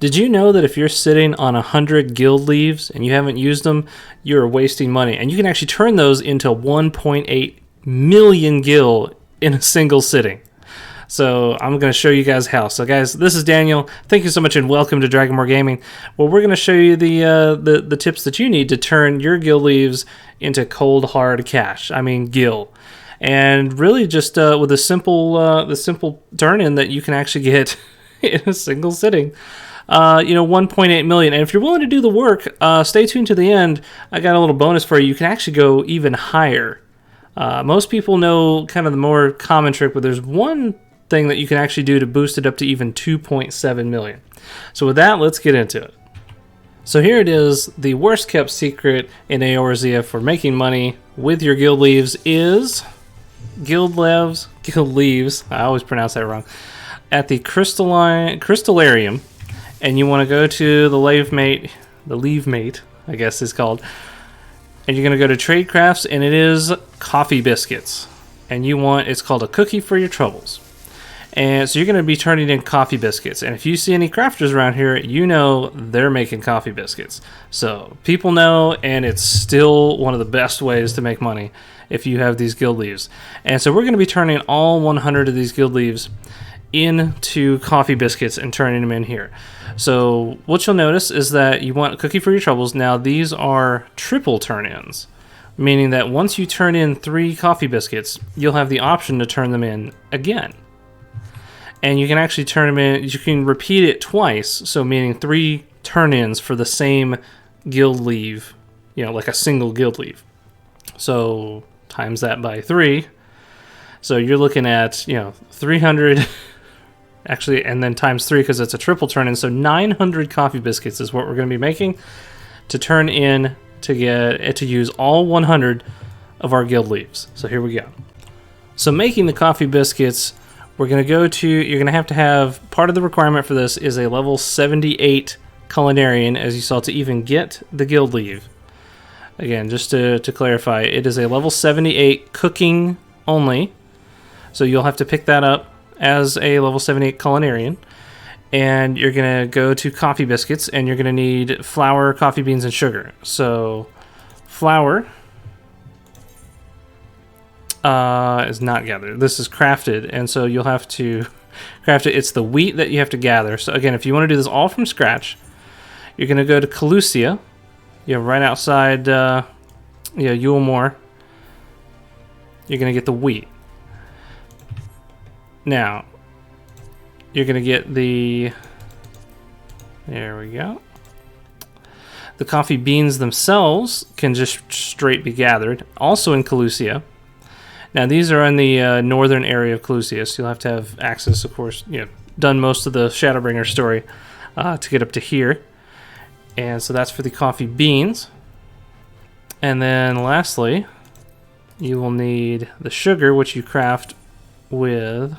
Did you know that if you're sitting on 100 Guildleves and you haven't used them, you're wasting money? And you can actually turn those into 1.8 million Gil in a single sitting. So I'm going to show you guys how. So guys, this is Daniel. Thank you so much and welcome to Dragonmore Gaming. Well, we're going to show you the tips that you need to turn your Guildleves into cold hard cash. I mean Gil. And really just with the simple turn-in that you can actually get in a single sitting. 1.8 million. And if you're willing to do the work, stay tuned to the end. I got a little bonus for you. You can actually go even higher. Most people know kind of the more common trick, but there's one thing that you can actually do to boost it up to even 2.7 million. So with that, let's get into it. So here it is. The worst kept secret in Eorzea for making money with your Guildleves is Guildleves. I always pronounce that wrong. At the Crystallarium. And you want to go to the leve mate, I guess is called. And you're going to go to Trade Crafts, and it is coffee biscuits. And it's called a cookie for your troubles. And so you're going to be turning in coffee biscuits. And if you see any crafters around here, you know they're making coffee biscuits. So people know, and it's still one of the best ways to make money if you have these Guildleves. And so we're going to be turning all 100 of these Guildleves into coffee biscuits and turning them in here. So what you'll notice is that you want a cookie for your troubles. Now these are triple turn-ins, meaning that once you turn in 3 coffee biscuits, you'll have the option to turn them in again. And you can actually turn them in, you can repeat it twice, so meaning 3 turn-ins for the same Guildleve, like a single Guildleve. So times that by 3. So you're looking at, 300 actually, and then times 3 because it's a triple turn-in. So 900 coffee biscuits is what we're going to be making to turn in to use all 100 of our Guildleves. So here we go. So making the coffee biscuits, you're going to have part of the requirement for this is a level 78 culinarian, as you saw, to even get the Guildleve. Again, just to clarify, it is a level 78 cooking only. So you'll have to pick that up as a level 78 culinarian. And you're going to go to coffee biscuits, and you're going to need flour, coffee beans, and sugar. So flour is not gathered. This is crafted, and so you'll have to craft it. It's the wheat that you have to gather. So again, if you want to do this all from scratch, you're going to go to Calusia, right outside Yulemore. You're going to get the wheat. Now, you're going to get there we go. The coffee beans themselves can just straight be gathered, also in Calusia. Now, these are in the northern area of Calusia, so you'll have to have access, of course, done most of the Shadowbringer story to get up to here. And so that's for the coffee beans. And then lastly, you will need the sugar, which you craft with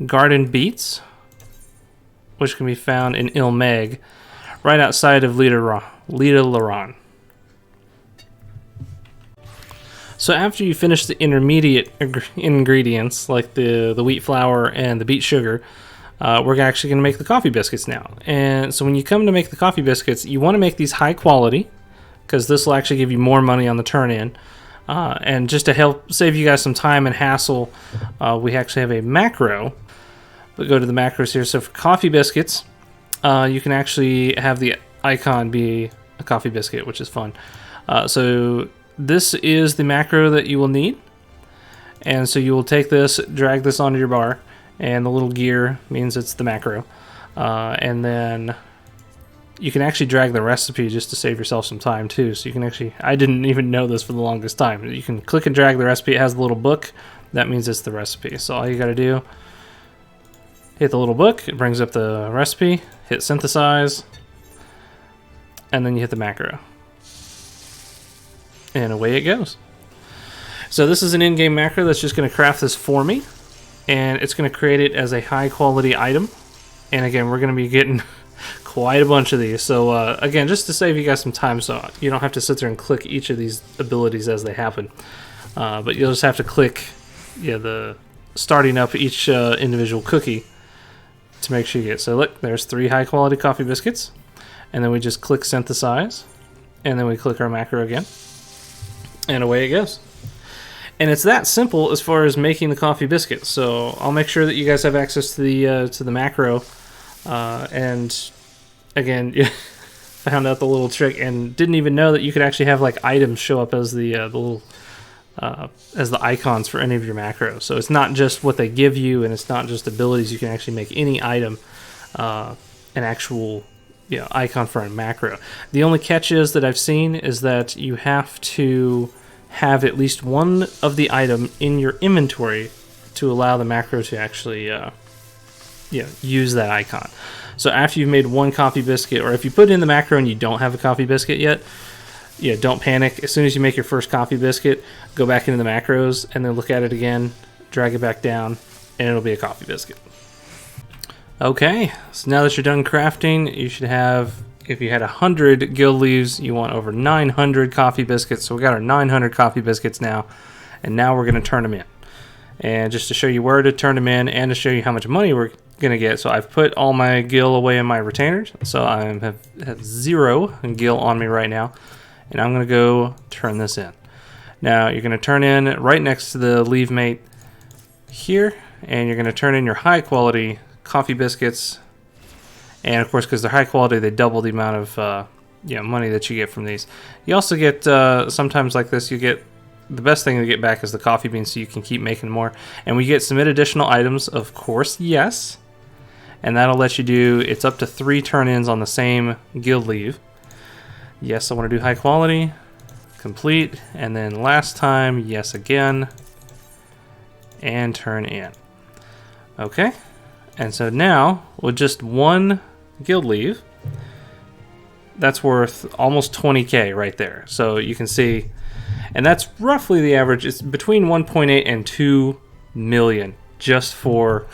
garden beets, which can be found in Ilmeg, right outside of Lita Laron. So after you finish the intermediate ingredients, like the wheat flour and the beet sugar, we're actually going to make the coffee biscuits now. And so when you come to make the coffee biscuits, you want to make these high quality, because this will actually give you more money on the turn-in. And just to help save you guys some time and hassle, we actually have a macro. But go to the macros here. So for coffee biscuits, you can actually have the icon be a coffee biscuit, which is fun. So this is the macro that you will need. And so you will take this, drag this onto your bar, and the little gear means it's the macro. And then you can actually drag the recipe just to save yourself some time too. So you can actually, I didn't even know this for the longest time. You can click and drag the recipe. It has the little book. That means it's the recipe. So all you got to do, hit the little book. It brings up the recipe. Hit synthesize. And then you hit the macro. And away it goes. So this is an in-game macro that's just going to craft this for me. And it's going to create it as a high-quality item. And again, we're going to be getting quite a bunch of these. So again, just to save you guys some time, so you don't have to sit there and click each of these abilities as they happen. But you'll just have to click the starting up each individual cookie to make sure you get. So look, there's 3 high quality coffee biscuits, and then we just click synthesize, and then we click our macro again, and away it goes. And it's that simple as far as making the coffee biscuit. So I'll make sure that you guys have access to the macro. And again, found out the little trick and didn't even know that you could actually have like items show up as the little as the icons for any of your macros. So it's not just what they give you, and it's not just abilities. You can actually make any item an actual icon for a macro. The only catch is that I've seen is that you have to have at least one of the item in your inventory to allow the macro to actually use that icon. So after you've made one coffee biscuit, or if you put in the macro and you don't have a coffee biscuit yet, don't panic. As soon as you make your first coffee biscuit, go back into the macros and then look at it again, drag it back down, and it'll be a coffee biscuit. Okay, so now that you're done crafting, you should have, if you had 100 Guildleves, you want over 900 coffee biscuits. So we got our 900 coffee biscuits now, and now we're going to turn them in. And just to show you where to turn them in and to show you how much money we're going to get, so I've put all my Gil away in my retainers. So I have 0 Gil on me right now, and I'm going to go turn this in. Now you're going to turn in right next to the leve mate here, and you're going to turn in your high quality coffee biscuits. And of course, because they're high quality, they double the amount of money that you get from these. You also get sometimes like this, you get the best thing to get back is the coffee beans, so you can keep making more. And we get submit additional items, of course, yes. And that'll let you do, it's up to 3 turn-ins on the same Guildleve. Yes, I want to do high quality, complete, and then last time, yes again, and turn in. Okay, and so now with just 1 Guildleve, that's worth almost 20k right there. So you can see, and that's roughly the average. It's between 1.8 and 2 million just for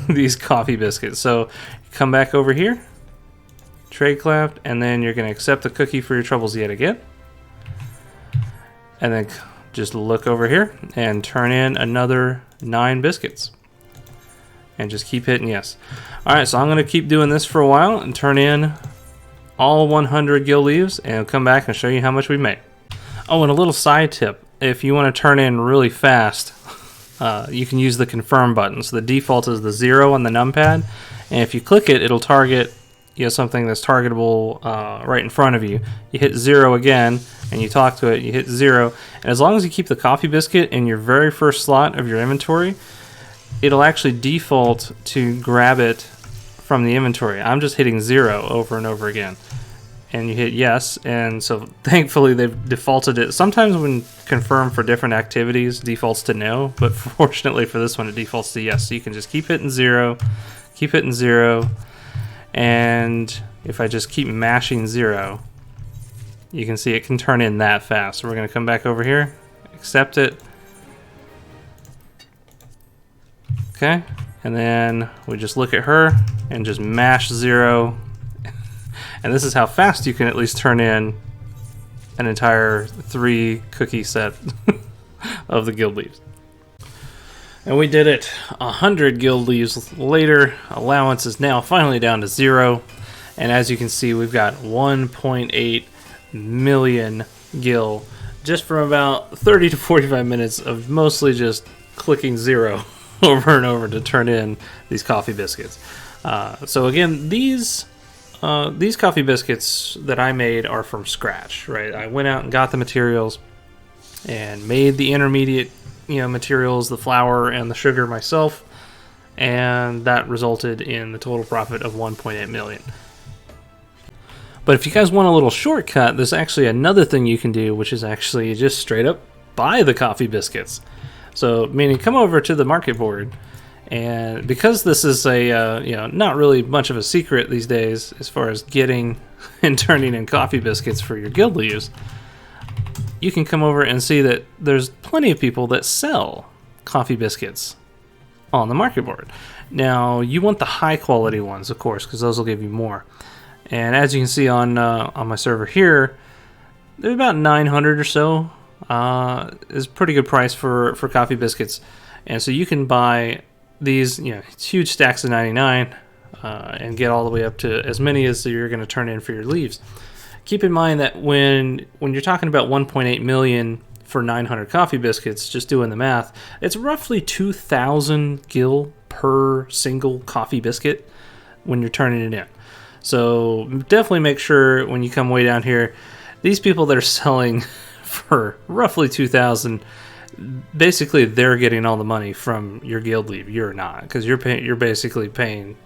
these coffee biscuits. So come back over here, trade craft, and then you're going to accept the cookie for your troubles yet again. And then just look over here and turn in another 9 biscuits. And just keep hitting yes. Alright, so I'm going to keep doing this for a while and turn in all 100 Guildleves, and I'll come back and show you how much we made. Oh, and a little side tip. If you want to turn in really fast, you can use the confirm button. So the default is the 0 on the numpad, and if you click it, it'll target something that's targetable right in front of you. You hit 0 again, and you talk to it, you hit 0, and as long as you keep the coffee biscuit in your very first slot of your inventory, it'll actually default to grab it from the inventory. I'm just hitting 0 over and over again. And you hit yes, and so thankfully they've defaulted it. Sometimes when confirm for different activities, defaults to no, but fortunately for this one, it defaults to yes. So you can just keep hitting 0, and if I just keep mashing 0, you can see it can turn in that fast. So we're going to come back over here, accept it. Okay, and then we just look at her and just mash 0. And this is how fast you can at least turn in an entire 3 cookie set of the Guildleves. And we did it. 100 Guildleves later, allowance is now finally down to 0. And as you can see, we've got 1.8 million Gil just from about 30 to 45 minutes of mostly just clicking 0 over and over to turn in these coffee biscuits. So again, these coffee biscuits that I made are from scratch, right? I went out and got the materials and made the intermediate, materials, the flour and the sugar myself, and that resulted in the total profit of 1.8 million. But if you guys want a little shortcut, there's actually another thing you can do, which is actually just straight up buy the coffee biscuits. So, meaning come over to the market board, and because this is a not really much of a secret these days as far as getting and turning in coffee biscuits for your Guildleves, you can come over and see that there's plenty of people that sell coffee biscuits on the market board. Now, you want the high quality ones, of course, because those will give you more. And as you can see on my server here, there's about 900 or so. Is a pretty good price for coffee biscuits. And so you can buy these, huge stacks of 99 and get all the way up to as many as you're going to turn in for your leaves. Keep in mind that when you're talking about 1.8 million for 900 coffee biscuits, just doing the math, it's roughly 2,000 gil per single coffee biscuit when you're turning it in. So definitely make sure when you come way down here, these people that are selling for roughly 2,000, basically they're getting all the money from your guildleve. You're not, because you're basically paying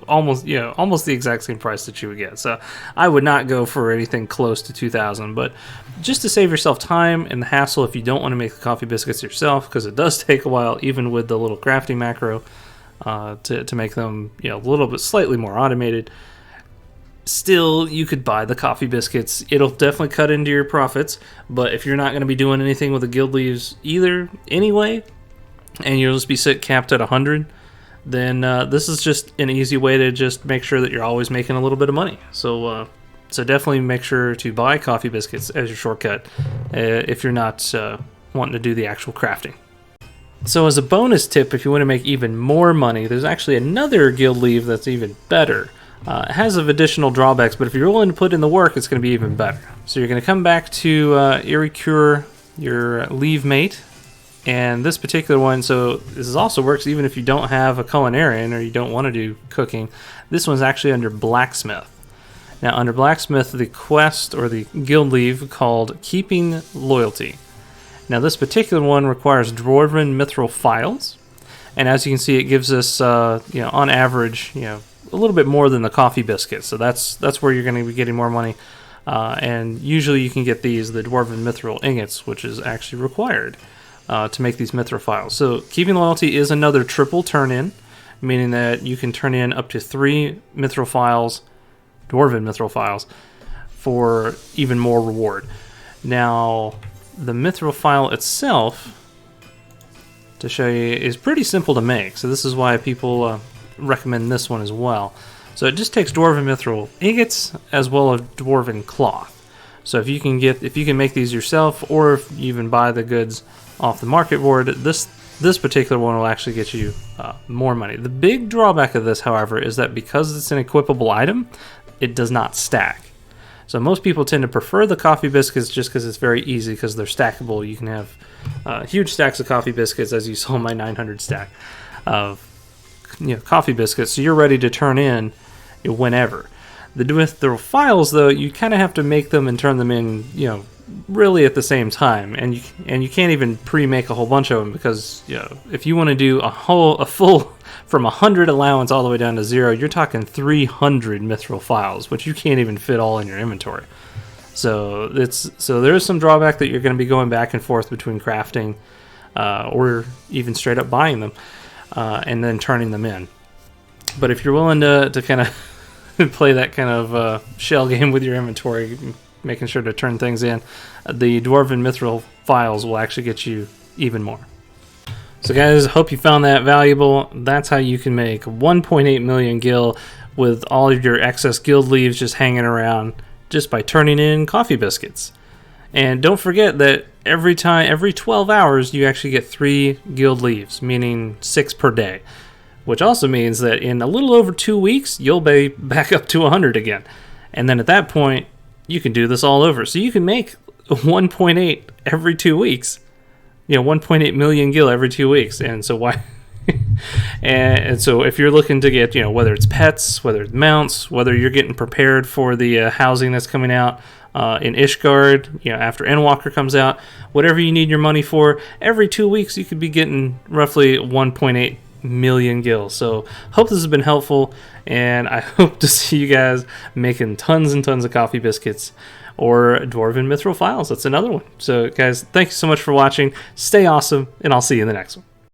almost the exact same price that you would get. So I would not go for anything close to 2,000, but just to save yourself time and the hassle if you don't want to make the coffee biscuits yourself, because it does take a while even with the little crafting macro to make them a little bit slightly more automated. Still, you could buy the coffee biscuits. It'll definitely cut into your profits, but if you're not going to be doing anything with the guildleves either anyway, and you'll just be capped at 100, then this is just an easy way to just make sure that you're always making a little bit of money. So definitely make sure to buy coffee biscuits as your shortcut if you're not wanting to do the actual crafting. So as a bonus tip, if you want to make even more money, there's actually another guildleve that's even better. It has additional drawbacks, but if you're willing to put in the work, it's going to be even better. So you're going to come back to Erie-Cure, your leve mate, and this particular one, so this also works even if you don't have a culinarian or you don't want to do cooking. This one's actually under blacksmith. Now under blacksmith, the quest or the guildleve called Keeping Loyalty. Now this particular one requires dwarven mithril files, and as you can see, it gives us on average a little bit more than the coffee biscuit. So that's where you're going to be getting more money. And usually you can get the dwarven mithril ingots, which is actually required to make these mithril files. So Keeping Loyalty is another triple turn-in, meaning that you can turn in up to 3 mithril files, dwarven mithril files, for even more reward. Now, the mithril file itself, to show you, is pretty simple to make. So this is why people recommend this one as well. So it just takes dwarven mithril ingots as well as dwarven cloth. So if you can make these yourself, or if you even buy the goods off the market board, this particular one will actually get you more money. The big drawback of this, however, is that because it's an equipable item, it does not stack. So most people tend to prefer the coffee biscuits just because it's very easy, because they're stackable. You can have huge stacks of coffee biscuits, as you saw my 900 stack of coffee biscuits, so you're ready to turn in whenever. With the files, though, you kind of have to make them and turn them in, really at the same time, and you can't even pre-make a whole bunch of them, because if you want to do a full from 100 allowance all the way down to 0, you're talking 300 mithril files, which you can't even fit all in your inventory. So there's some drawback that you're going to be going back and forth between crafting or even straight up buying them and then turning them in. But if you're willing to kind of play that kind of shell game with your inventory, making sure to turn things in, the dwarven mithril files will actually get you even more. So guys, hope you found that valuable. That's how you can make 1.8 million gil with all of your excess guildleves just hanging around just by turning in coffee biscuits. And don't forget that every 12 hours you actually get 3 guildleves, meaning 6 per day. Which also means that in a little over 2 weeks, you'll be back up to 100 again. And then at that point, you can do this all over. So you can make 1.8 every 2 weeks. 1.8 million gil every 2 weeks. And so why? and so if you're looking to get, whether it's pets, whether it's mounts, whether you're getting prepared for the housing that's coming out in Ishgard, after Endwalker comes out, whatever you need your money for, every 2 weeks you could be getting roughly 1.8 million gil. So hope this has been helpful, and I hope to see you guys making tons and tons of coffee biscuits or dwarven mithril files. That's another one. So guys, thank you so much for watching. Stay awesome, and I'll see you in the next one.